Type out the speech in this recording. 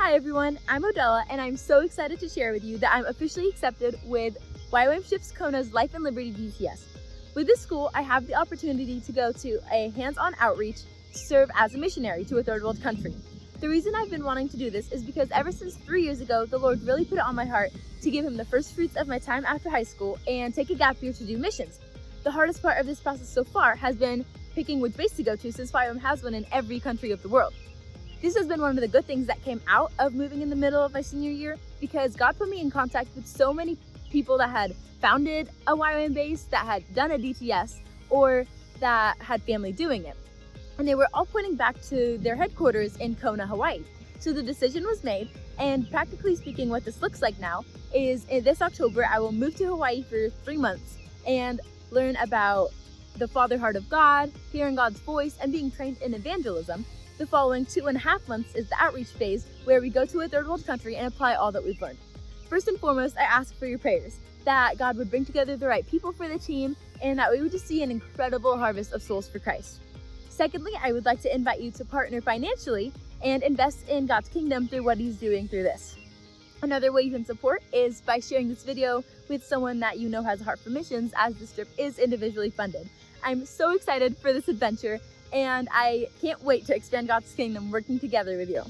Hi everyone, I'm Odella and I'm so excited to share with you that I'm officially accepted with YWAM Ships Kona's Life and Liberty DTS. With this school, I have the opportunity to go to a hands-on outreach to serve as a missionary to a third world country. The reason I've been wanting to do this is because ever since 3 years ago, the Lord really put it on my heart to give him the first fruits of my time after high school and take a gap year to do missions. The hardest part of this process so far has been picking which base to go to, since YWAM has one in every country of the world. This has been one of the good things that came out of moving in the middle of my senior year, because God put me in contact with so many people that had founded a YWAM base, that had done a DTS, or that had family doing it. And they were all pointing back to their headquarters in Kona, Hawaii. So the decision was made, and practically speaking, what this looks like now is this October, I will move to Hawaii for 3 months and learn about the Father Heart of God, hearing God's voice, and being trained in evangelism. The following 2.5 months is the outreach phase, where we go to a third world country and apply all that we've learned. First and foremost, I ask for your prayers, that God would bring together the right people for the team, and that we would just see an incredible harvest of souls for Christ. Secondly, I would like to invite you to partner financially and invest in God's kingdom through what he's doing through this. Another way you can support is by sharing this video with someone that you know has a heart for missions, as this trip is individually funded. I'm so excited for this adventure, and I can't wait to expand God's kingdom working together with you.